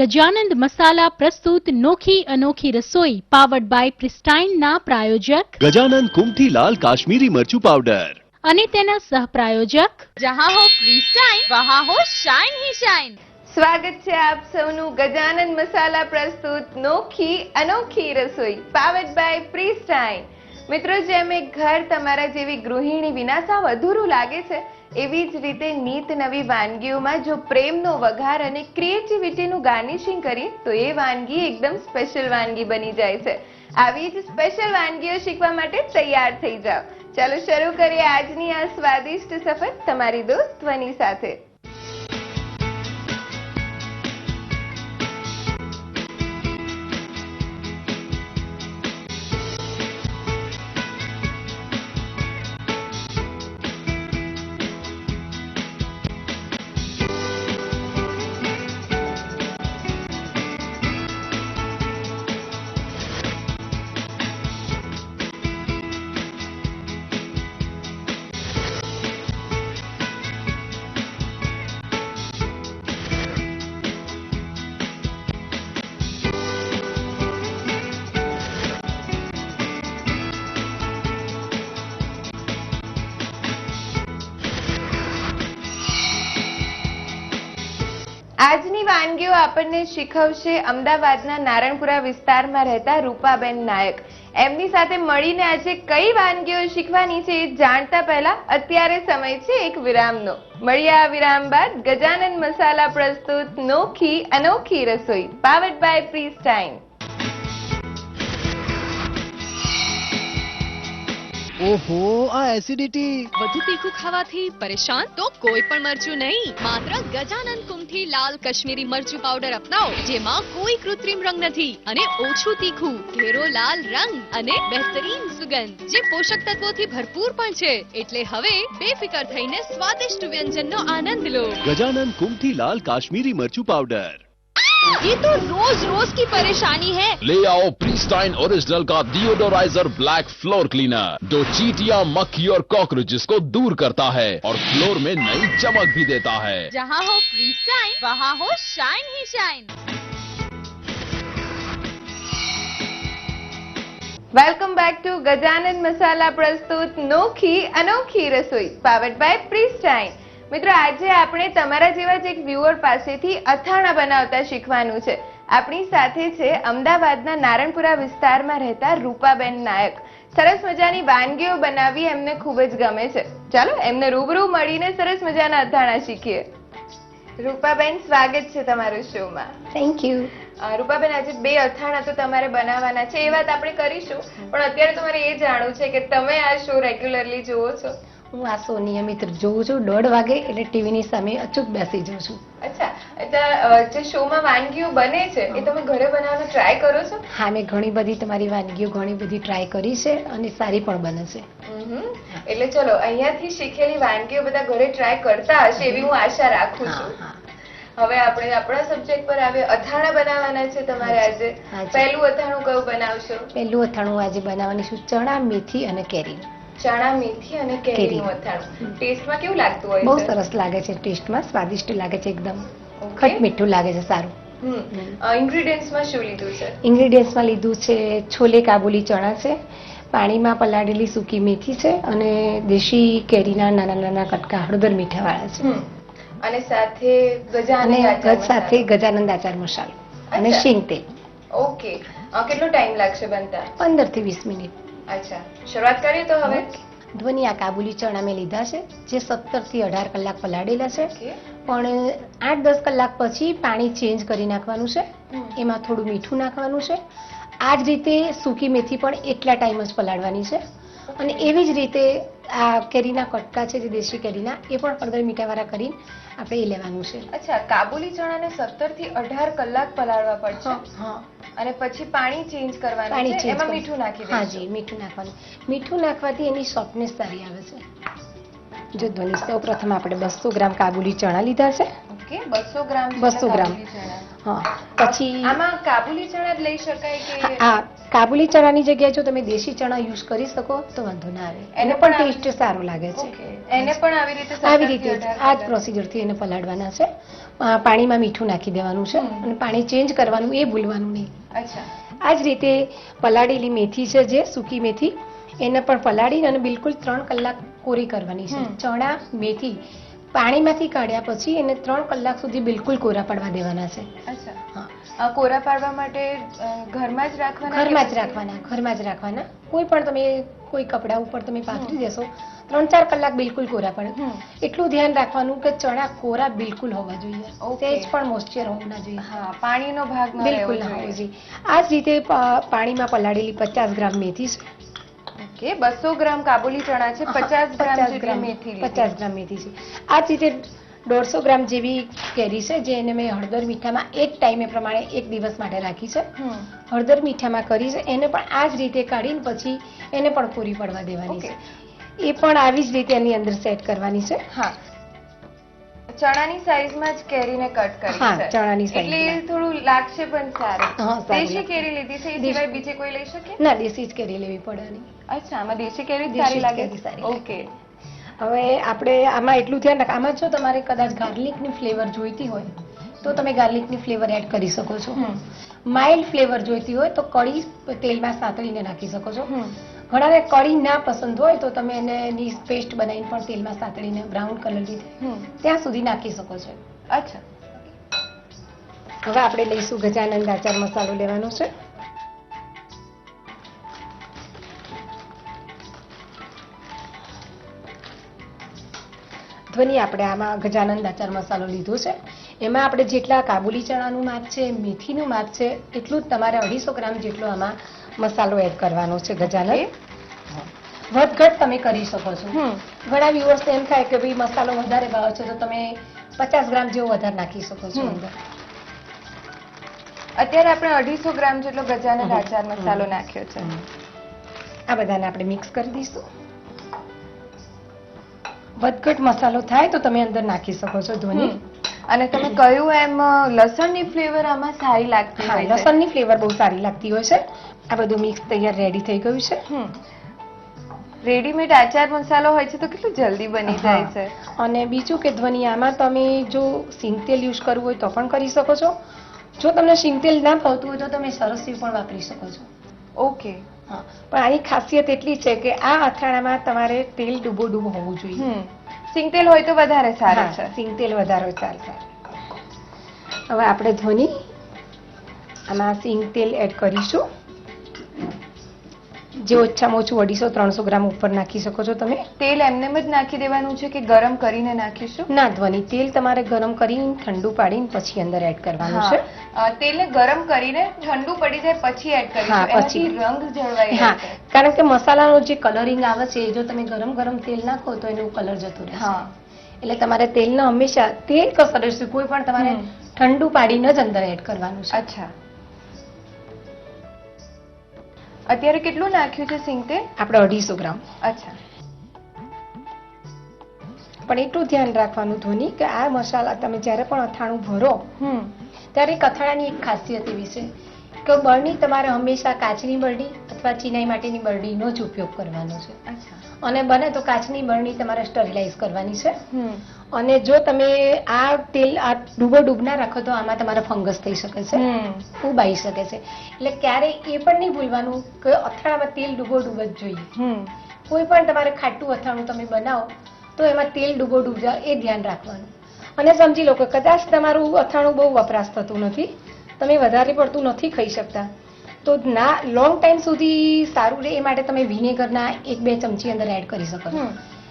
ગજાનંદ મસાલા પ્રસ્તુત નોખી અનોખી રસોઈ પાવર્ડ બાય પ્રિસ્ટાઇન ના પ્રાયોજક ગજાનંદ કુમથી લાલ કાશ્મીરી મરચું પાવડર અને તેના સહપ્રાયોજક जहाँ हो प्रीस्टाइन वहाँ हो शाइन ही शाइन। સ્વાગત છે આપ સૌનું ગજાનંદ મસાલા પ્રસ્તુત નોખી અનોખી રસોઈ પાવર્ડ બાય પ્રીસ્ટાઇન। મિત્રો, જેમ એક ઘર તમારા જેવી ગૃહિણી વિના સાવ અધૂરું લાગે છે, એવી જ રીતે નીત નવી વાનગીઓમાં જો પ્રેમનો વઘાર અને ક્રિએટિવિટીનું ગાર્નિશિંગ કરીએ તો એ વાનગી એકદમ સ્પેશિયલ વાનગી બની જાય છે। આવી જ સ્પેશિયલ વાનગીઓ શીખવા માટે તૈયાર થઈ જાઓ। ચાલો શરૂ કરીએ આજની આ સ્વાદિષ્ટ સફર તમારી દોસ્ત વની સાથે। આજની વાનગીઓ આપણને શીખવશે અમદાવાદના નારણપુરા વિસ્તારમાં રહેતા રૂપાબેન નાયક। એમની સાથે મળીને આજે કઈ વાનગીઓ શીખવાની છે એ જાણતા પહેલા અત્યારે સમય છે એક વિરામનો। મળીએ આ વિરામ બાદ ગજાનંદ મસાલા પ્રસ્તુત નોખી અનોખી રસોઈ પાવર્ડ બાય પ્રીસ્ટાઇન। ઓહો, આ એસિડિટી। વધુ તીખું ખાવાથી પરેશાન તો કોઈ પણ મરચું નહીં, માત્ર ગજાનંદ કુમથી લાલ કાશ્મીરી મરચું પાવડર અપનાવો, જેમાં કોઈ કૃત્રિમ રંગ નથી અને ઓછું તીખું, ઘેરો લાલ રંગ અને બહેતરીન સુગંધ, જે પોષક તત્વોથી ભરપૂર પણ છે। એટલે હવે બેફિકર થઈને સ્વાદિષ્ટ વ્યંજનનો આનંદ લો। गजानंद कुमથી लाल काश्मीरी मरचू पाउडर। ये तो रोज रोज की परेशानी है। ले आओ प्रीस्टाइन ओरिजिनल का डियोडोराइजर ब्लैक फ्लोर क्लीनर, जो चींटियां, मक्खी और कॉकरोचेस को दूर करता है और फ्लोर में नई चमक भी देता है। जहाँ हो प्रीस्टाइन वहाँ हो शाइन ही shine. Welcome back to Gajanand Masala પ્રસ્તુત નોખી અનોખી રસોઈ પાવર્ડ બાય પ્રીસ્ટાઇન। મિત્રો, આજે આપણે તમારા જેવા જ એક વ્યુઅર પાસેથી અથાણા બનાવતા શીખવાનું છે। આપણી સાથે છે અમદાવાદના નારણપુરા વિસ્તારમાં રહેતા રૂપાબેન નાયક। સરસ મજાની વાનગીઓ બનાવવી એમને ખૂબ જ ગમે છે। ચાલો એમને રૂબરૂ મળીને સરસ મજાના અથાણા શીખીએ। રૂપાબેન, સ્વાગત છે તમારા શોમાં। Thank you. રૂપાબેન, આજે બે અથાણા તો તમારે બનાવવાના છે, એ વાત આપણે કરીશું, પણ અત્યારે તમારે એ જાણવું છે કે તમે આ શો રેગ્યુલરલી જુઓ છો? હું આ શો નિયમિત જોઉં છું। 1:30 વાગે એટલે ટીવીની સામે અચૂક બેસી જાઉં છું। અચ્છા, જે શોમાં વાનગીઓ બને છે એ તમે ઘરે બનાવવાનો ટ્રાય કરો છો? હા, મેં ઘણી બધી તમારી વાનગીઓ ઘણી બધી ટ્રાય કરી છે અને સારી પણ બને છે। એટલે ચલો, અહીંયાથી શીખેલી વાનગીઓ બધા ઘરે ટ્રાય કરતા હશે એવી હું આશા રાખું છું। હવે આપણે આપણા સબ્જેક્ટ પર આવે, અથાણા બનાવવાના છે તમારે આજે। પહેલું અથાણું કયું બનાવશો? પહેલું અથાણું આજે બનાવવાની છું ચણા, મેથી અને કેરી। ચણા, મેથી અને કેરીનું અથાણું। ટેસ્ટમાં કેવું લાગતું હોય છે? બહુ સરસ લાગે છે, ટેસ્ટમાં સ્વાદિષ્ટ લાગે છે, એકદમ ખટ મીઠું લાગે છે, સારું। ઇન્ગ્રેડિયન્ટ્સમાં શું લીધું છે? ઇન્ગ્રેડિયન્ટ્સમાં લીધું છે છોલે કાબુલી ચણા છે, પાણીમાં પલાળેલી સૂકી મેથી છે અને દેશી કેરીના નાના નાના કટકા હળદર મીઠાવાળા છે, અને સાથે ગજાનંદ આચાર મસાલો અને શીંગ તેલ। ઓકે, કેટલો ટાઈમ લાગશે બનતા? 15 થી 20 મિનિટ। અચ્છા, શરૂઆત કરીએ તો હવે? ધ્વની, આ કાબુલી ચણા મેં લીધા છે, જે 17 થી 18 કલાક પલાળેલા છે, પણ 8-10 કલાક પછી પાણી ચેન્જ કરી નાખવાનું છે, એમાં થોડું મીઠું નાખવાનું છે। આ જ રીતે સૂકી મેથી પણ એટલા ટાઈમ જ પલાળવાની છે, અને એવી જ રીતે આ કેરીના કટકા છે જે દેશી કેરીના, એ પણ હળદર મીઠાવાળા કરીને આપણે એ લેવાનું છે। અચ્છા, કાબુલી ચણાને 17 થી 18 કલાક પલાળવા પડશે? હા, અને પછી પાણી ચેન્જ કરવાનું છે, એમાં મીઠું નાખી દેવાનું? હા જી, મીઠું નાખવાનું। મીઠું નાખવાથી એની સોફ્ટનેસ સારી આવે છે। જો ધ્વનિ, સૌ પ્રથમ આપણે 200 ગ્રામ કાબુલી ચણા લીધા છે। ઓકે, 200 ગ્રામ 200 ગ્રામ। હા, પછી આમાં કાબુલી ચણા જ લઈ શકાય કે? હા, કાબુલી ચણાની જગ્યાએ જો તમે દેશી ચણા યુઝ કરી શકો તો વાંધો ના આવે, એને પણ ટેસ્ટ સારો લાગે છે। એને પણ આવી રીતે આ જ પ્રોસિજરથી એને પલાળવાના છે। પાણીમાં મીઠું નાખી દેવાનું છે અને પાણી ચેન્જ કરવાનું એ ભૂલવાનું નહીં. અચ્છા. આ જ રીતે પલાળેલી મેથી છે, જે સૂકી મેથી, એને પણ પલાળી અને બિલકુલ 3 કલાક કોરી કરવાની છે. ચણા મેથી પાણીમાંથી કાઢ્યા પછી એને 3 કલાક સુધી બિલકુલ કોરા પડવા દેવાના છે. અચ્છા. હા, કોરા પાડવા માટે ઘરમાં જ રાખવાના? ઘરમાં જ રાખવાના, ઘરમાં જ રાખવાના. કોઈ પણ તમે કોઈ કપડા ઉપર તમે પાથરી દેશો 3-4 કલાક બિલકુલ કોરા પડે. એટલું ધ્યાન રાખવાનું કે ચણા કોરા બિલકુલ હોવા જોઈએ, સહેજ પણ મોઇસ્ચર હોવું ના જોઈએ. હા, પાણીનો ભાગ ન રહેવો બિલકુલ ના હોવો જોઈએ. આ જ રીતે પાણીમાં પલાળેલી 50 ગ્રામ મેથી છે. ઓકે, 200 ગ્રામ કાબુલી ચણા છે, 50 ગ્રામ જેટલી મેથી લીધી. 50 ગ્રામ મેથી છે. આ જ રીતે 150 ગ્રામ જેવી કેરી છે, જે એને મેં હળદર મીઠામાં એક ટાઈમે પ્રમાણે એક દિવસ માટે રાખી છે. હળદર મીઠામાં કરી છે, એને પણ આ જ રીતે કાઢીને પછી એને પણ કોરી પડવા દેવાની છે. એ પણ આવી જ રીતે એની અંદર સેટ કરવાની છે. હા, ચણાની સાઈઝમાં જ કેરીને કટ કરી હા, છે. ચણાની એટલે સાઈઝમાં. થોડું લાગશે પણ સારું. હા, સારું દેશી લાગશે. કેરી લીધી છે, એ સિવાય બીજે કોઈ લઈ શકે? ના, દેશી જ કેરી લેવી પડે નહીં. અચ્છા, આમાં દેશી કેરી જ દેશી સારી જ લાગે કેરી છે. સારી લાગે. ઓકે. હવે આપણે આમાં એટલું ધ્યાન રાખ, આમાં જો તમારે કદાચ ગાર્લિકની ફ્લેવર જોઈતી હોય તો તમે ગાર્લિકની ફ્લેવર એડ કરી શકો છો. માઇલ્ડ ફ્લેવર જોઈતી હોય તો કળી તેલમાં સાતળીને નાખી શકો છો. ઘણાને કળી ના પસંદ હોય તો તમે એની પેસ્ટ બનાવીને પણ તેલમાં સાતળીને બ્રાઉન કલરની ત્યાં સુધી નાખી શકો છો. અચ્છા. હવે આપણે લઈશું ગજાનંદ આચાર મસાલો લેવાનો છે. ધ્વનિ આપણે આમાં ગજાનંદ આચાર મસાલો લીધો છે. એમાં આપણે જેટલા કાબુલી ચણાનું માપ છે, મેથીનું માપ છે, એટલું જ તમારે 250 ગ્રામ જેટલો આમાં મસાલો એડ કરવાનો છે. ગજાનંદ વધઘટ તમે કરી શકો છો. ઘણા વ્યુઅર્સ એમ થાય કે ભાઈ મસાલો વધારે ભાવે છે તો તમે 50 ગ્રામ જેવો વધારે નાખી શકો છો અંદર. અત્યારે આપણે 250 ગ્રામ જેટલો ગજાનંદ આચાર મસાલો નાખ્યો છે. આ બધાને આપણે મિક્સ કરી દઈશું. વધઘટ મસાલો થાય તો તમે અંદર નાખી શકો છો. ધ્વનિ, અને તમે કહ્યું એમ લસણની ફ્લેવર આમાં સારી લાગતી હા, હોય છે. લસણની ફ્લેવર બહુ સારી લાગતી હોય છે. આ બધું મિક્સ તૈયાર રેડી થઈ ગયું છે. રેડીમેડ આચાર મસાલો હોય છે તો કેટલું જલ્દી બની જાય છે. અને બીજું કે ધ્વનિ, આમાં તમે જો સિંગતેલ યુઝ કરવું હોય તો પણ કરી શકો છો. જો તમને સિંગતેલ ના ભાવતું હોય તો તમે સરસવી પણ વાપરી શકો છો. ઓકે. હા, પણ આની ખાસિયત એટલી છે કે આ અથાણામાં તમારે તેલ ડૂબો હોવું જોઈએ. સિંગતેલ હોય તો વધારે સારું છે. સિંગતેલ વધારે ચાલશે. હવે આપણે ધ્વનિ આમાં સિંગતેલ એડ કરીશું. જે ઓછામાં ઓછું 250-300 ગ્રામ ઉપર નાખી શકો છો તમે. તેલ એમનેમ જ નાખી દેવાનું છે કે ગરમ કરીને નાખીશું? ના ધ્વનિ, તેલ તમારે ગરમ કરીને ઠંડુ પાડીને પછી અંદર એડ કરવાનું છે. તેલને ગરમ કરીને ઠંડુ પડી જાય પછી એડ કરીશું. એનાથી રંગ જળવાઈ રહેશે. કારણ કે મસાલાનો જે કલરિંગ આવે છે એ જો તમે ગરમ તેલ નાખો તો એનો કલર જતો રહેશે. એટલે તમારે તેલને હંમેશા તેલ કસર રહેશે, કોઈ પણ તમારે ઠંડુ પાડીને જ અંદર એડ કરવાનું છે. અચ્છા. અત્યારે કેટલું નાખ્યું છે સિંગતેલ? આપણે 250 ગ્રામ. અચ્છા. પણ એટલું ધ્યાન રાખવાનું ધ્વનિ કે આ મસાલા તમે જ્યારે પણ અથાણું ભરો ત્યારે એક અથાણાની એક ખાસિયત એવી છે કે બરણી તમારે હંમેશા કાચની બરણી અથવા ચિનાઈ માટેની બરણીનો જ ઉપયોગ કરવાનો છે. અને બને તો કાચની બરણી તમારે સ્ટરીલાઇઝ કરવાની છે. અને જો તમે આ તેલ ડૂબ ના રાખો તો આમાં તમારે ફંગસ થઈ શકે છે, ઉબાઈ શકે છે. એટલે ક્યારેય એ પણ નહીં ભૂલવાનું કે અથાણામાં તેલ ડૂબ જ જોઈએ. કોઈ પણ તમારે ખાટું અથાણું તમે બનાવો તો એમાં તેલ ડૂબ જાય એ ધ્યાન રાખવાનું. અને સમજી લો કે કદાચ તમારું અથાણું બહુ વપરાશ થતું નથી, તમે વધારે પડતું નથી ખાઈ શકતા, તો ના લોંગ ટાઈમ સુધી સારું રહે એ માટે તમે વિનેગરના 1-2 ચમચી અંદર એડ કરી શકો છો,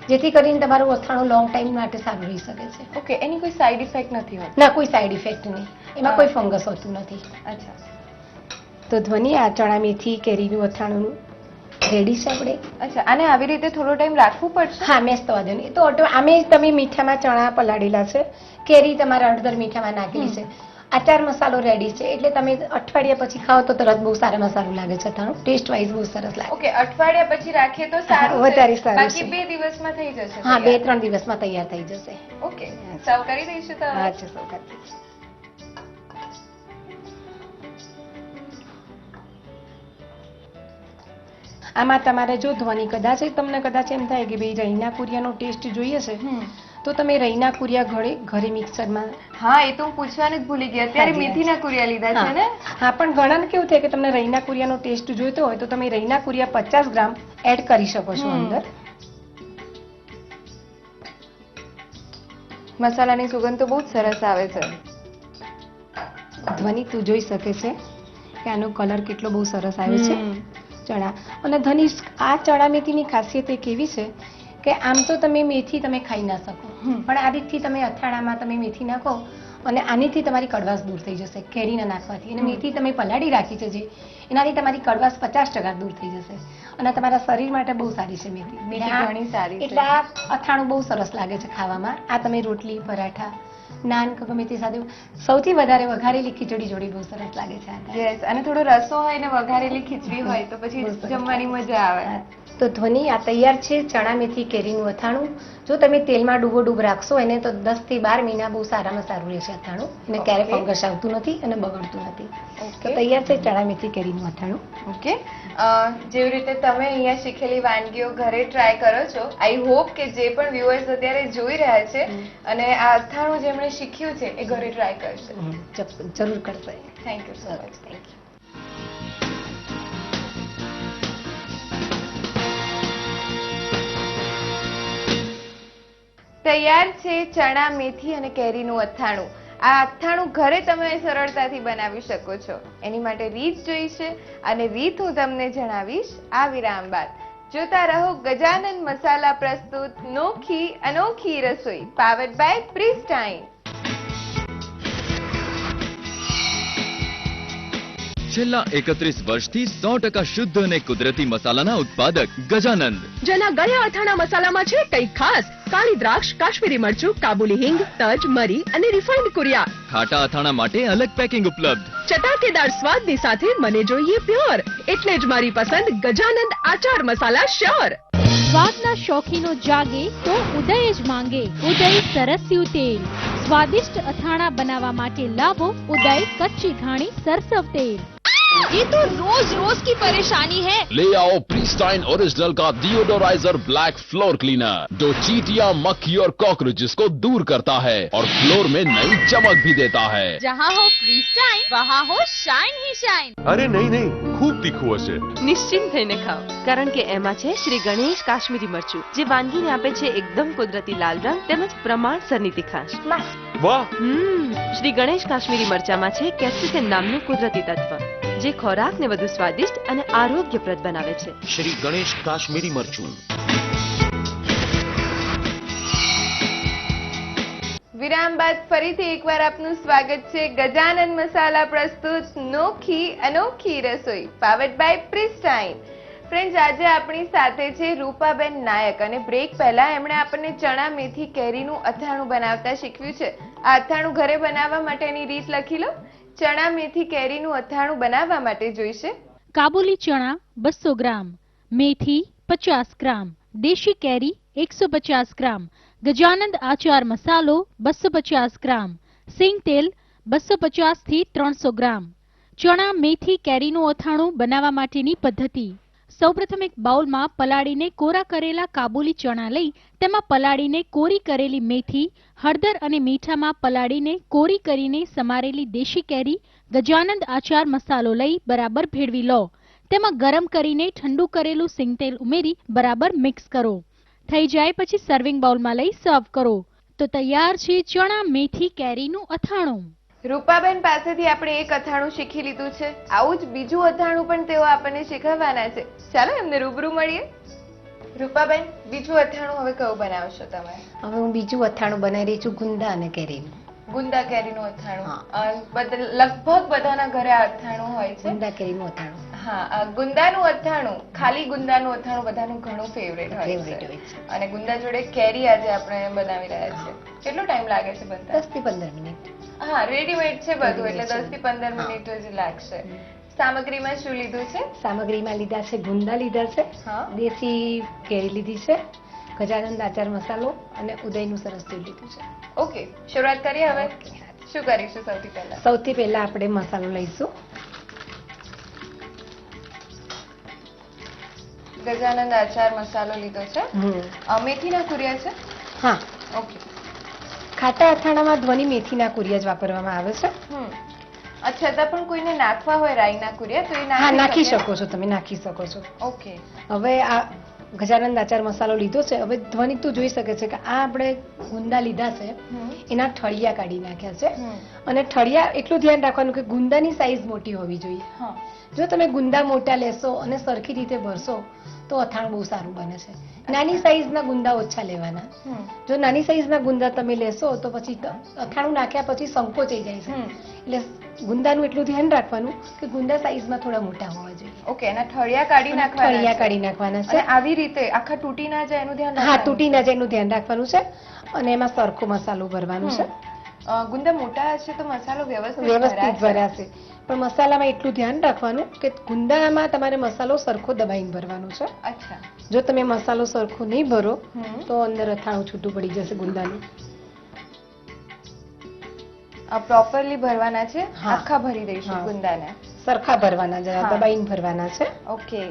જેથી કરીને તમારું અથાણું લોંગ ટાઈમ માટે સારું રહી શકે છે. ઓકે. એની કોઈ સાઈડ ઇફેક્ટ નથી હોતી? ના, કોઈ સાઈડ ઇફેક્ટ નહીં, એમાં કોઈ ફંગસ હોતું નથી. અચ્છા. તો ધ્વનિ, આ ચણા મેથી કેરીનું અથાણું રેડી છે આપણે. અચ્છા, આને આવી રીતે થોડો ટાઈમ રાખવું પડશે? હા, મેશ થવા દો. એ તો આમે તમે મીઠામાં ચણા પલાળેલા છે, કેરી તમારે હળદર મીઠામાં નાખેલી છે, આચાર મસાલો રેડી છે, એટલે તમે અઠવાડિયા પછી ખાઓ તો તરત બહુ સારામાં સારું લાગે છે અથાણું. ટેસ્ટ વાઇઝ બહુ સરસ લાગે. ઓકે. અઠવાડિયા પછી રાખીએ તો સારું, વધારે સારું. બાકી 2 દિવસમાં થઈ જશે? હા, 2-3 દિવસમાં તૈયાર થઈ જશે. ઓકે. સર્વ કરી દઈશું તો? હા, સર્વ કરી દઈશું. આમાં તમારે જો ધ્વનિ તમને કદાચ એમ થાય કે ભાઈ રહીના કુરિયાનો ટેસ્ટ જોઈએ છે તો તમે રઈના કુરિયા ઘરે મિક્સરમાં હા, એ તો હું પૂછવાનું જ ભૂલી ગઈ. અત્યારે હાજી, મેથીના કુરિયા લીધા છે ને? હા, પણ ઘણાને કેવું થાય કે તમને રઈના કુરિયાનો ટેસ્ટ જોઈતો હોય તો તમે રઈના કુરિયા 50 ગ્રામ એડ કરી શકો છો અંદર. મસાલાની સુગંધ તો બહુ જ સરસ આવે છે. ધ્વનિ તું જોઈ શકે છે કે આનો કલર કેટલો બહુ સરસ આવે છે ચણા. અને ધની આ ચણા મેથીની ખાસિયત એક એવી છે કે આમ તો તમે મેથી તમે ખાઈ ના શકો, પણ આ રીતથી તમે અથાણામાં તમે મેથી નાખો અને આનીથી તમારી કડવાશ દૂર થઈ જશે કેરીના નાખવાથી. અને મેથી તમે પલાળી રાખી છે જે, એનાથી તમારી કડવાશ 50% દૂર થઈ જશે અને તમારા શરીર માટે બહુ સારી છે મેથી. મેથી ઘણી સારી છે. એટલે આ અથાણું બહુ સરસ લાગે છે ખાવામાં. આ તમે રોટલી, પરાઠા, નાન કે ગમે તે સાથે, સૌથી વધારે વઘારેલી ખીચડી જોડી બહુ સરસ લાગે છે આ. યસ, અને થોડો રસો હોય ને વઘારેલી ખીચડી હોય તો પછી જમવાની મજા આવે. તો ધ્વનિ આ તૈયાર છે ચણા મેથી કેરીનું અથાણું. જો તમે તેલમાં ડૂબ રાખશો એને તો 10 થી 12 મહિના બહુ સારામાં સારું રહેશે અથાણું. એને ક્યારે ફંગસ આવતું નથી અને બગડતું નથી. તો તૈયાર છે ચણા મેથી કેરીનું અથાણું. ઓકે, જેવી રીતે તમે અહીંયા શીખેલી વાનગીઓ ઘરે ટ્રાય કરો છો, આઈ હોપ કે જે પણ વ્યુઅર્સ અત્યારે જોઈ રહ્યા છે અને આ અથાણું જેમણે શીખ્યું છે એ ઘરે ટ્રાય કરશે. જરૂર કરશે. Thank you so much. Thank you. તૈયાર છે ચણા મેથી અને કેરીનું અથાણું. આ અથાણું ઘરે તમે સરળતાથી બનાવી શકો છો. એની માટે રીત જોઈશે અને રીત હું તમને જણાવીશ આ વિરામ બાદ. જોતા રહો ગજાનન મસાલા પ્રસ્તુત નોખી અનોખી રસોઈ, પાવર્ડ બાય પ્રિસ્ટાઇન. છેલ્લા 31 વર્ષથી 100% શુદ્ધ અને કુદરતી મસાલાના ઉત્પાદક ગજાનંદ. જેના ગયા અથાણા મસાલામાં છે કંઈક ખાસ. કાળી દ્રાક્ષ, કાશ્મીરી મરચું, કાબુલી હિંગ, તજ, મરી અને રિફાઇન્ડ કુરિયા. ખાટા અથાણા માટે અલગ પેકિંગ ઉપલબ્ધ. ચટાકેદાર સ્વાદની સાથે મને જોઈએ પ્યોર, એટલે જ મારી પસંદ ગજાનંદ આચાર મસાલા શ્યોર. સ્વાદના શોખીનો જાગે તો ઉદય જ માંગે. ઉદય સરસ્યું તેલ. સ્વાદિષ્ટ અથાણા બનાવવા માટે લાવો ઉદય કચ્ચી ઘાણી સરસવ તેલ. ये तो रोज रोज की परेशानी है. ले आओ प्रीस्टाइन ओरिजिनल का डियोडोराइजर ब्लैक फ्लोर क्लीनर, जो चींटियां, मक्खी और कॉकरोचेस को दूर करता है और फ्लोर में नई चमक भी देता है. जहाँ हो प्रीस्टाइन वहाँ हो शाइन ही शाइन. अरे नहीं, खूब तीखું હશે. નિશ્ચિંત થઈને ખાઓ, કારણ કે એમાં છે શ્રી ગણેશ કાશ્મીરી મરચું, જે વાનગીને આપે છે એકદમ કુદરતી લાલ રંગ તેમજ પ્રમાણસરની તીખાશ. વાહ, શ્રી ગણેશ કાશ્મીરી મરચામાં છે કેપ્સિકમ નામનું કુદરતી તત્વ, જે ખોરાકને વધુ સ્વાદિષ્ટ અને આરોગ્યપ્રદ બનાવે છે. શ્રી ગણેશ કાશ્મીરી મરચું. વિરામ બાદ ફરીથી એકવાર આપનું સ્વાગત છે ગજાનન મસાલા પ્રસ્તુત નોખી અનોખી રસોઈ, પાવર્ડ બાય પ્રિસ્ટાઇન. ફ્રેન્ડ્સ, આજે આપણી સાથે છે રૂપાબેન નાયક અને બ્રેક પહેલા એમણે આપણને ચણા મેથી કેરીનું અથાણું બનાવતા શીખવ્યું છે. આ અથાણું ઘરે બનાવવા માટેની રીત લખી લો. ચણા મેથી કેરીનું અથાણું બનાવવા માટે જોઈશે કાબુલી ચણા 200 ગ્રામ, મેથી 50 ગ્રામ, દેશી કેરી 150 ગ્રામ, ગજાનંદ આચાર મસાલો 250 ગ્રામ, સિંગ તેલ 250 થી 300 ગ્રામ. ચણા મેથી કેરીનું અથાણું બનાવવા માટેની પદ્ધતિ. સૌપ્રથમ એક બાઉલમાં પલાળીને કોરા કરેલા કાબુલી ચણા લઈ તેમાં પલાળીને કોરી કરેલી મેથી, હળદર અને મીઠામાં પલાળીને કોરી કરીને સમારેલી દેશી કેરી, ગજાનંદ આચાર મસાલો લઈ બરાબર ભેળવી લો. તેમાં ગરમ કરીને ઠંડુ કરેલું સિંગતેલ ઉમેરી બરાબર મિક્સ કરો. થઈ જાય પછી સર્વિંગ બાઉલમાં લઈ સર્વ કરો. તો તૈયાર છે ચણા મેથી કેરીનું અથાણું. રૂપાબેન પાસેથી આપણે એક અથાણું શીખી લીધું છે. આવું જ બીજું અથાણું પણ તેઓ આપણને શીખવવાના છે. ચાલો એમને રૂબરૂ મળીએ. રૂપાબેન, બીજું અથાણું હવે કયું બનાવશો તમે? હવે હું બીજું અથાણું બનાવી રહી છું ગુંદા અને કેરીનું. ગુંદા કેરીનું અથાણું. લગભગ બધાના ઘરે આ અથાણું હોય છે. ગુંદા કેરીનું અથાણું. હા, ગુંદાનું અથાણું, ખાલી ગુંદાનું અથાણું બધાનું ઘણું ફેવરેટ હોય છે. અને ગુંદા જોડે કેરી આજે આપણે બનાવી રહ્યા છીએ. કેટલો ટાઈમ લાગે છે બનતા? 10 થી 15 મિનિટ. હા, રેડીમેડ છે બધું, એટલે 10 થી 15 મિનિટ જ લાગશે. સામગ્રીમાં શું લીધું છે? સામગ્રીમાં લીધા છે ગુંદા લીધા છે, દેશી કેરી લીધી છે, ગજાનંદ આચાર મસાલો અને ઉદયનું સરસ તેલ લીધું છે. ઓકે, શરૂઆત કરીએ હવે. શું કરીશું સૌથી પહેલા? સૌથી પહેલા આપણે મસાલો લઈશું. ગજાનંદ આચાર મસાલો લીધો છે. મેથીના કુરિયા છે? હા. ઓકે. ખાટા અથાણામાં ધ્વનિ મેથીના કુરિયા જ વાપરવામાં આવે છે. છતાં પણ કોઈને નાખવા હોય રાઈના કુરિયા તો એ હા, નાખી શકો છો, તમે નાખી શકો છો. ઓકે. હવે આ ગજાનંદ આચાર મસાલો લીધો છે. હવે ધ્વનિ તું જોઈ શકે છે કે આ આપણે ગુંદા લીધા છે, એના ઠળિયા કાઢી નાખ્યા છે. અને ઠળિયા એટલું ધ્યાન રાખવાનું કે ગુંદાની સાઈઝ મોટી હોવી જોઈએ. જો તમે ગુંદા મોટા લેશો અને સરખી રીતે ભરશો તો અથાણું બહુ સારું બને છે. નાની સાઈઝના ગુંદા ઓછા લેવાના. જો નાની સાઈઝના ગુંદા તમે લેશો તો પછી અથાણું નાખ્યા પછી સંકોચાઈ જાય છે. એટલે ગુંદાનું એટલું ધ્યાન રાખવાનું કે ગુંદા સાઈઝમાં થોડા મોટા હોવા જોઈએ. ઓકે. એના ઠળિયા કાઢી નાખવાના. ઠળિયા કાઢી નાખવાના છે. અને આવી રીતે આખા તૂટી ના જાય એનું ધ્યાન હા, તૂટી ના જાય એનું ધ્યાન રાખવાનું છે. અને એમાં સરખો મસાલો ભરવાનો છે. ગુંદા મોટા હશે તો મસાલો વ્યવસ્થિત ભરાશે. પણ મસાલામાં એટલું ધ્યાન રાખવાનું કે ગુંદામાં તમારે મસાલો સરખો દબાઈને ભરવાનો છે. અચ્છા. જો તમે મસાલો સરખો નહીં ભરો તો અંદર અથાણું છૂટું પડી જશે ગુંદાનું. પ્રોપરલી ભરવાના છે. આખા ભરી દઈશું ગુંદાને. સરખા ભરવાના, જરા દબાઈને ભરવાના છે. ઓકે.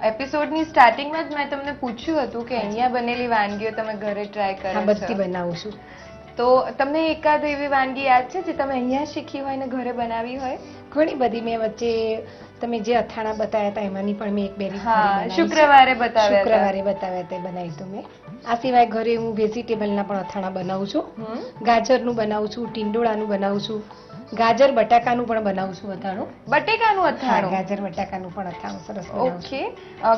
એપિસોડની સ્ટાર્ટિંગમાં જ મેં તમને પૂછ્યું હતું કે અહીંયા બનેલી વાનગીઓ તમે ઘરે ટ્રાય કરો છો. બધી બનાવું છું. તો તમને એકાદ એવી વાનગી યાદ છે જે તમે અહીંયા શીખી હોય ને ઘરે બનાવી હોય? ઘણી બધી. મેં વચ્ચે તમે જે અથાણા બતાવ્યા હતા એમાંની પણ મેં એક બે રીત શુક્રવારે બતાવ્યા તે બનાવી તો મેં. આ સિવાય ઘરે હું વેજીટેબલના પણ અથાણા બનાવું છું. ગાજરનું બનાવું છું, ટીંડોળાનું બનાવું છું, ગાજર બટાકાનું પણ બનાવું છું અથાણું. બટેકાનું અથાણું? ગાજર બટાકાનું પણ અથાણું સરસ. ઓકે.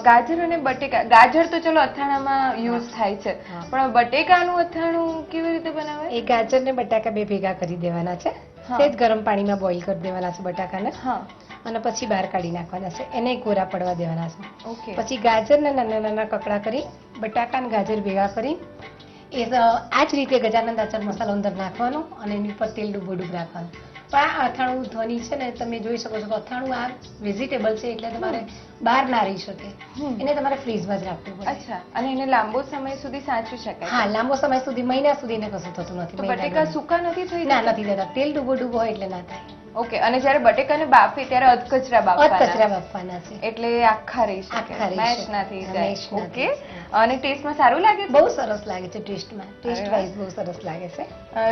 ગાજર અને બટેકા. ગાજર તો ચલો અથાણામાં યુઝ થાય છે, પણ બટેકાનું અથાણું કેવી રીતે બનાવે? એ ગાજર ને બટાકા બે ભેગા કરી દેવાના છે. સેજ ગરમ પાણીમાં બોઇલ કરી દેવાના છે બટાકાને. અને પછી બહાર કાઢી નાખવાના છે. એને કોરા પડવા દેવાના છે. પછી ગાજરને નાના નાના કકડા કરી બટાકા અને ગાજર ભેગા કરી આ જ રીતે ગજાનંદ આચાર મસાલો અંદર નાખવાનો અને એની ઉપર તેલ ડૂબોડૂબ રાખવાનું. પણ આ અથાણું ધ્વનિ છે ને, તમે જોઈ શકો છો કે અથાણું આ વેજીટેબલ છે એટલે તમારે બહાર ના રહી શકે. એને તમારે ફ્રીઝમાં જ રાખવું પડે. અચ્છા. અને એને લાંબો સમય સુધી સાચવી શકાય? હા, લાંબો સમય સુધી, મહિના સુધી એને કશું થતું નથી. બટેકા સૂકા નથી થઈ? ના, નથી થતા. તેલ ડૂબોડૂબ હોય એટલે ના થાય. ઓકે. અને જ્યારે બટેકાને બાફે ત્યારે અધકચરા બાફવાના છે. એટલે આખા રહી શકે, મેશ ના થઈ જાય. ઓકે. અને ટેસ્ટમાં સારું લાગે છે? બહુ સરસ લાગે છે. ટેસ્ટમાં, ટેસ્ટ વાઇઝ બહુ સરસ લાગે છે.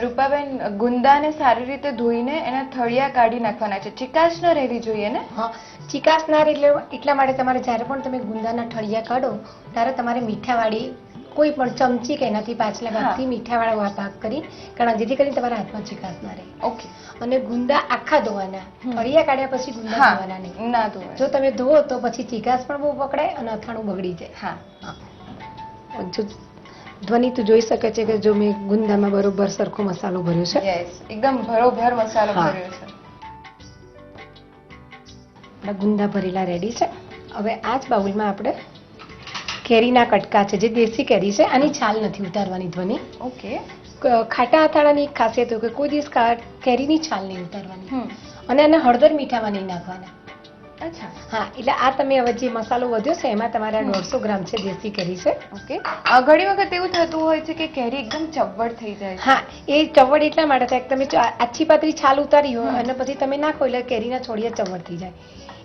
રૂપાબેન, ગુંદાને સારી રીતે ધોઈને એના થળિયા કાઢી નાખવાના છે. ચિકાશ ન રહેવી જોઈએ ને? હા, ચિકાશ ના રહે એટલા માટે તમારે જ્યારે પણ તમે ગુંદાના ઠળિયા કાઢો ત્યારે તમારે મીઠાવાળી કોઈ પણ ચમચી કે એનાથી પાછલા ભાગથી મીઠાવાળા ભાગ કરી, કારણ જેથી કરીને તમારા હાથમાં ચિકાશ ના રહે. ઓકે. અને ગુંદા આખા ધોવાના. ઠળિયા કાઢ્યા પછી ગુંદા ધોવાના નહીં. ના ધોવાય. જો તમે ધોવો તો પછી ચિકાશ પણ બહુ પકડાય અને અથાણું બગડી જાય. ધ્વનિ તું જોઈ શકે છે કે જો મેં ગુંદામાં બરોબર સરખો મસાલો ભર્યો છે. યસ, એકદમ ભરોભર મસાલો ભર્યો છે. ગુંદા ભરેલા રેડી છે. હવે આ જ બાઉલમાં આપણે કેરીના કટકા છે, જે દેશી કેરી છે. આની છાલ નથી ઉતારવાની ધ્વનિ. ઓકે. ખાટા અથાણાની એક ખાસિયત હોય કે કોઈ દિવસ કેરીની છાલ નહીં ઉતારવાની અને એને હળદર મીઠામાં નહીં નાખવાના. અચ્છા. હા, એટલે આ તમે હવે જે મસાલો વધ્યો છે એમાં તમારે 150 ગ્રામ છે દેશી કેરી છે. ઓકે. ઘણી વખત એવું થતું હોય છે કે કેરી એકદમ ચવડ થઈ જાય. હા, એ ચવડ એટલા માટે થાય કે તમે આછી પાતળી છાલ ઉતારી હોય અને પછી તમે નાખો એટલે કેરીના છોડિયા ચવડ થઈ જાય.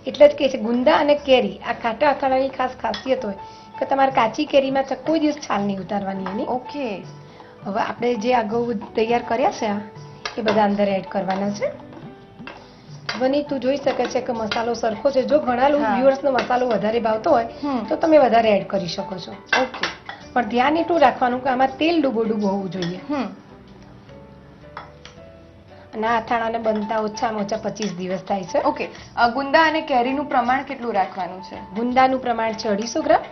એટલે જ કે છે ગુંદા અને કેરી આ ખાટા અથાણાની ખાસ ખાસિયત હોય કે તમારે કાચી કેરીમાં કોઈ દિવસ છાલ નહીં ઉતારવાની એની. ઓકે. હવે આપણે જે અગાઉ તૈયાર કર્યા છે એ બધા અંદર એડ કરવાના છે. બની તું જોઈ શકે છે કે મસાલો સરખો છે. જો ઘણા વ્યુઅર્સનો મસાલો વધારે ભાવતો હોય તો તમે વધારે એડ કરી શકો છો. ઓકે. પણ ધ્યાન એટલું રાખવાનું કે આમાં તેલ ડૂબોડૂબ હોવું જોઈએ. અને આ અથાણાને બનતા ઓછામાં ઓછા 25 દિવસ થાય છે. ઓકે. ગુંદા અને કેરીનું પ્રમાણ કેટલું રાખવાનું છે? ગુંદાનું પ્રમાણ છે 250 ગ્રામ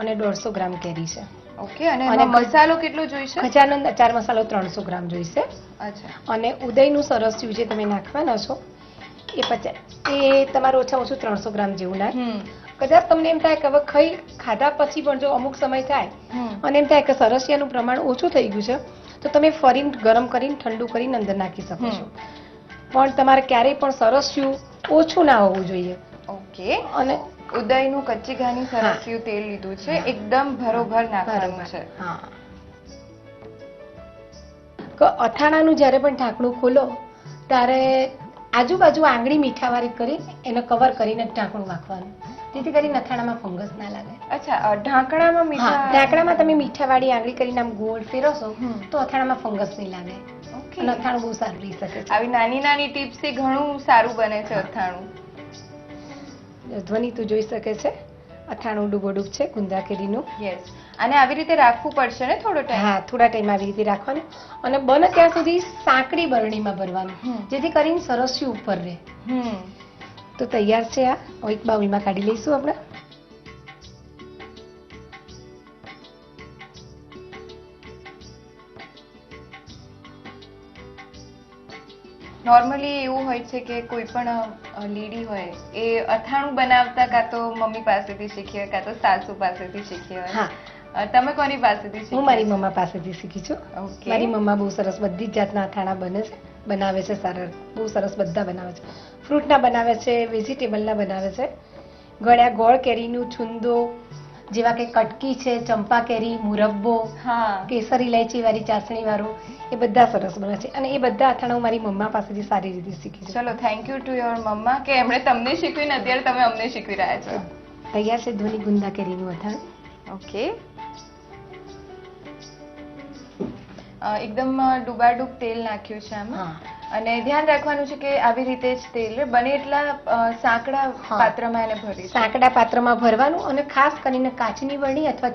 અને 150 ગ્રામ કેરી છે. ઓકે. અને મસાલો કેટલો જોઈશે? ગજાનંદ આચાર મસાલો 300 ગ્રામ જોઈશે. અચ્છા. અને ઉદયનું સરસ્યું જે તમે નાખવાના છો એ તમારે ઓછામાં ઓછું 300 ગ્રામ જેવું નાખ. કદાચ તમને એમ થાય કે હવે ખાધા પછી પણ જો અમુક સમય થાય અને એમ થાય કે સરસિયાનું પ્રમાણ ઓછું થઈ ગયું છે તો તમે ફરીને ગરમ કરીને ઠંડુ કરીને અંદર નાખી શકો છો. પણ તમારે ક્યારેય પણ સરસ્યું ઓછું ના હોવું જોઈએ. ઓકે. અને ઉદયનું કચ્ચી ઘાની સરસ્યું તેલ લીધું છે, એકદમ ભરોભર નાખવાનું છે. અથાણાનું જ્યારે પણ ઢાંકણું ખોલો ત્યારે આજુબાજુ આંગળી મીઠાવાળી કરી એને કવર કરીને ઢાંકણું રાખવાનું, જેથી કરીને અથાણામાં ફંગસ ના લાગે. અચ્છા, ઢાંકણામાં મીઠા? હા, ઢાંકણામાં તમે મીઠાવાળી આંગળી કરીને આમ ગોળ ફેરવશો તો અથાણામાં ફંગસ નહીં લાગે અને અથાણું બહુ સારું રહી શકે છે. આવી નાની નાની ટિપ્સ થી ઘણું સારું બને છે અથાણું. ધ્વનિ તું જોઈ શકે છે, અથાણું ડૂબોડૂબ છે ગુંદા કેરીનું. યસ. અને આવી રીતે રાખવું પડશે ને થોડો ટાઈમ? હા, થોડા ટાઈમ આવી રીતે રાખવાનું અને બને ત્યાં સુધી સાંકડી બરણીમાં ભરવાનું, જેથી કરીને સરસ્યું ઉપર રહે. તો તૈયાર છે આ. હવે એક બાઉલમાં કાઢી લઈશું આપણે. નોર્મલી એવું હોય છે કે કોઈ પણ લેડી હોય એ અથાણું બનાવતા કાં તો મમ્મી પાસેથી શીખી હોય કાં તો સાસુ પાસેથી શીખી હોય. હા, તમે કોની પાસેથી શીખી? હું મારી મમ્મા પાસેથી શીખી છું. મારી મમ્મા બહુ સરસ બધી જ જાતના અથાણા બનાવે છે સારા, બહુ સરસ બધા બનાવે છે. ફ્રૂટના બનાવે છે, વેજીટેબલના બનાવે છે. ગળ્યા ગોળ કેરીનું છુંદો, જેવા કે કટકી છે, ચંપા કેરી, મુરબ્બો, કેસર ઇલાયચી વાળી ચાસણી વાળું, એ બધા સરસ બને છે. અને એ બધા અથાણા હું મારી મમ્મા પાસેથી સારી રીતે શીખી છું. ચલો, થેન્ક યુ ટુ યોર મમ્મા કે એમણે તમને શીખવીને અત્યારે તમે અમને શીખવી રહ્યા છો. તૈયાર છે ધોની ગુંદા કેરીનું અથાણું. ઓકે. એકદમ ડૂબાડૂબ તેલ નાખ્યું છે આમાં. અને ધ્યાન રાખવાનું છે કે આવી રીતે જ તેલ બને એટલા સાંકડા પાત્રમાં એને ભરીશું. સાંકડા પાત્રમાં ભરવાનું અને ખાસ કરીને કાચની બરણી અથવા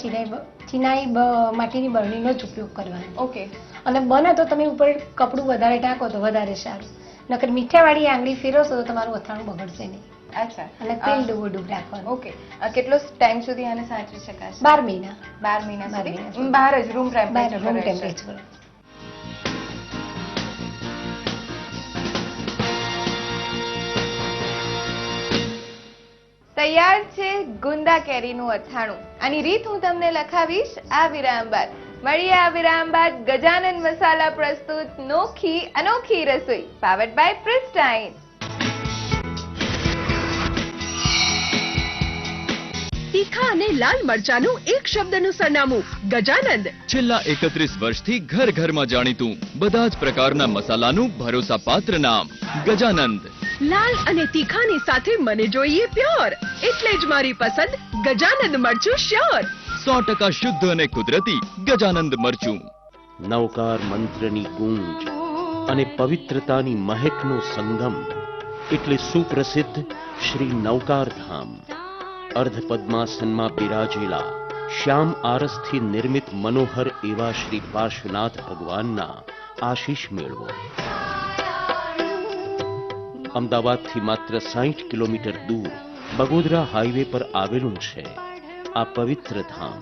ચિનાઈ માટીની બરણીનો જ ઉપયોગ કરવાનો. ઓકે. અને બને તો તમે ઉપર કપડું વધારે ઢાંકો તો વધારે સારું, નકર મીઠાવાળી આંગળી ફેરવશો તો તમારું અથાણું બગડશે નહીં. અચ્છા. અને તેલ ડૂબોડૂબ રાખવાનું. ઓકે. કેટલો ટાઈમ સુધી આને સાચવી શકાશે? 12 મહિના. 12 મહિના સુધી બહાર જ રૂમ ટેમ્પરેચર. તૈયાર છે ગુંદા કેરીનું અથાણું. આની રીત હું તમને લખાવીશ આ વિરામ બાદ. મળીએ આ વિરામ બાદ. ગજાનન મસાલા પ્રસ્તુત નોખી અનોખી રસોઈ પાવર્ડ બાય પ્રિસ્ટાઇન. તીખા અને લાલ મરચાનું એક શબ્દનું સરનામું ગજાનંદ. છેલ્લા 31 વર્ષથી ઘર ઘરમાં જાણીતું, બધા જ પ્રકારના મસાલાનું ભરોસાપાત્ર નામ ગજાનંદ. લાલ અને તીખાની સાથે મને જોઈએ પ્યોર, એટલે જ મારી પસંદ ગજાનંદ મરચું શ્યોર. 100% શુદ્ધ અને કુદરતી ગજાનંદ મરચું. નવકાર મંત્રની ગૂંજ અને પવિત્રતાની મહેકનો સંગમ એટલે સુપ્રસિદ્ધ શ્રી નવકાર ધામ. અર્ધ પદ્માસનમાં બિરાજેલા શ્યામ આરસથી નિર્મિત મનોહર એવા શ્રી પાર્શ્વનાથ ભગવાનના આશીષ મેળવો. અમદાવાદથી માત્ર 60 કિલોમીટર દૂર બગોદરા હાઈવે પર આવેલું છે આ પવિત્ર ધામ.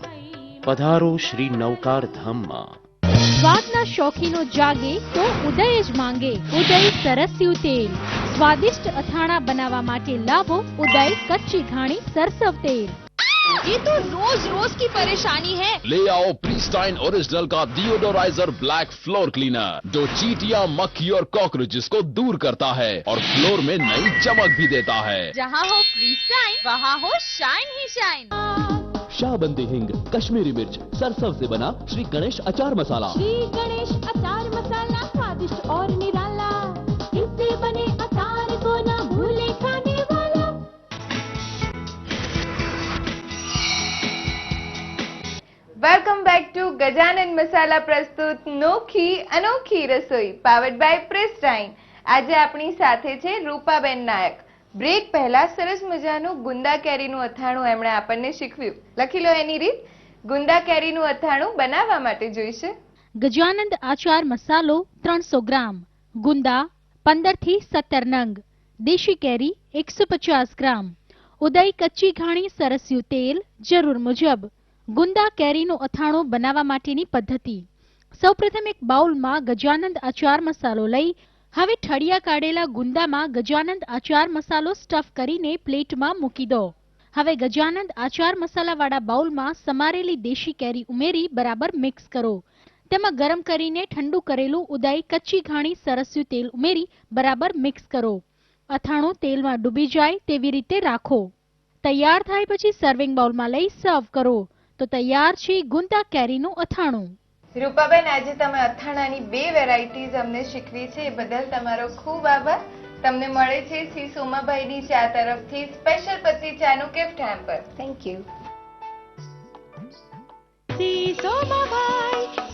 પધારો શ્રી નવકાર ધામમાં. સ્વાદના શોખીનો જાગે તો ઉદય જ માંગે. ઉદય સરસ્યું તેલ. સ્વાદિષ્ટ અથાણા બનાવવા માટે લાવો ઉદય કચ્ચી ઘાણી સરસવ તેલ. ये तो रोज रोज की परेशानी है. ले आओ प्रीस्टाइन ओरिजिनल का डियोडोराइजर ब्लैक फ्लोर क्लीनर, जो चींटियां, मक्खी और कॉकरोचेस को दूर करता है और फ्लोर में नई चमक भी देता है. जहाँ हो प्रीस्टाइन वहाँ हो शाइन ही शाइन. शाहबंदी हिंग, कश्मीरी मिर्च, सरसों से बना श्री गणेश अचार मसाला. श्री गणेश अचार मसाला स्वादिष्ट और निराला. इससे बने अचार को ना भूले खाने वाला. વેલકમ બેક ટુ ગજાનન મસાલા પ્રસ્તુત નોખી અનોખી રસોઈ પાવર્ડ બાય પ્રિસ્ટાઇન. આજે આપણી સાથે છે રૂપાબેન નાયક. બ્રેક પહેલા સરસ મજાનું ગુંદા કેરીનું અથાણું એમણે આપણને શીખવ્યું. લખી લો એની રીત. ગુંદા કેરીનું અથાણું બનાવવા માટે જોઈશે ગજાનંદ આચાર મસાલો 300 ગ્રામ, ગુંદા 15 થી 17 નંગ, દેશી કેરી 150 ગ્રામ, ઉદય કચ્ચી ઘાણી સરસ્યું તેલ જરૂર મુજબ. ગુંદા કેરીનું અથાણું બનાવવા માટેની પદ્ધતિ. સૌપ્રથમ એક બાઉલમાં ગજાનંદ આચાર મસાલો લઈ હવે ઠળિયા કાઢેલા ગુંદામાં ગજાનંદ આચાર મસાલો સ્ટફ કરીને પ્લેટમાં મૂકી દો. હવે ગજાનંદ આચાર મસાલાવાળા બાઉલમાં સમારેલી દેશી કેરી ઉમેરી બરાબર મિક્સ કરો. તેમાં ગરમ કરીને ઠંડુ કરેલું ઉદય કચ્ચી ઘાણી સરસ્યું તેલ ઉમેરી બરાબર મિક્સ કરો. અથાણું તેલમાં ડૂબી જાય તેવી રીતે રાખો. તૈયાર થાય પછી સર્વિંગ બાઉલમાં લઈ સર્વ કરો. તો તૈયાર છે ગુંદા કેરીનું અથાણું. રૂપાબેન, આજે તમે અથાણાની 2 વેરાયટીઝ અમને શીખવી છે એ બદલ તમારો ખૂબ આભાર. તમને મળે છે શ્રી સોમાભાઈની ચા તરફથી સ્પેશિયલ પત્તી ચાનું gift hamper. Thank you.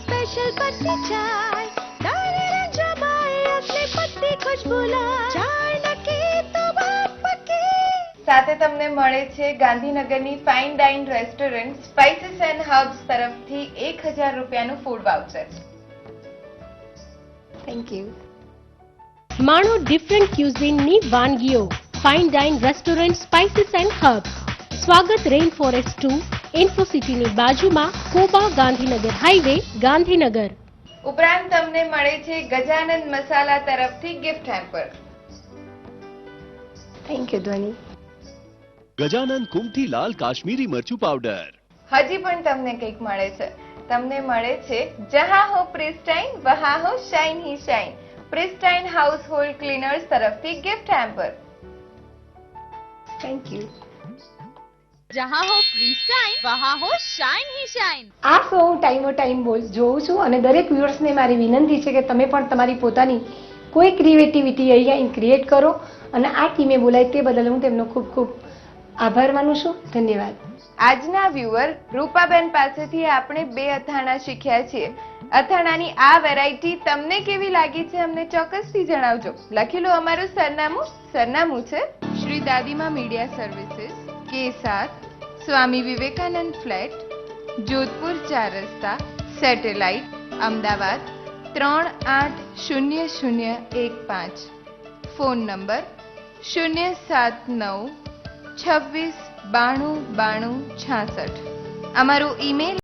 Special पत्ती चाय तारे रंजमाए अपने पत्ती खुशबू लाए चाय लगे तो बात पक्की. સાથે તમને મળે છે ગાંધીનગરની fine dine restaurant spices and herbs તરફથી 1000 રૂપિયાનું ફૂડ વાઉચર. Thank you. માણો ડિફરન્ટ ક્યુઝિનની વાનગીઓ. Fine dine restaurant spices and herbs, સ્વાગત રેઇન ફોરેસ્ટ 2, ઇન્ફોસિટીની બાજુમાં, કોબા ગાંધીનગર હાઈવે, ગાંધીનગર. ઉપરાંત તમને મળે છે ગજાનંદ મસાલા તરફથી ગિફ્ટ હેમ્પર. થેન્ક યુ ધ્વનિ. गजानन कुमठी लाल काश्मीरी मरचू पाउडर. હજી પણ તમને કંઈક મળે છે. તમને મળે છે જહાં હો પ્રિસ્ટાઇન વહાં હો શાઇન હી શાઇન, પ્રિસ્ટાઇન હાઉસહોલ્ડ ક્લીનર્સ તરફથી ગિફ્ટ હેમ્પર. Thank you. जहाँ हो प्रीस्टाइन वहाँ हो शाइन ही शाइन. આ શો હું ટાઈમ જોઉં છું અને દરેક વ્યુઅર્સને મારી વિનંતી છે કે તમે પણ તમારી પોતાની કોઈ ક્રિએટિવિટી અહીંયા ક્રિએટ કરો અને આ ટીમે બોલાય તે બદલ હું તેમનો ખૂબ ખૂબ આભાર માનું છું. ધન્યવાદ. આજના વ્યુઅર રૂપાબેન પાસેથી આપણે 2 અથાણા શીખ્યા છીએ. અથાણાની આ વેરાયટી તમને કેવી લાગી છે અમને ચોક્કસથી જણાવજો. લખી લો અમારું સરનામું છે Shri દાદીમા media services, K7, Swami Vivekananda flat, Jodhpur 4 રસ્તા, સેટેલાઇટ, અમદાવાદ 380015. Phone number 079 26 92 92 66. અમારું ઈમેલ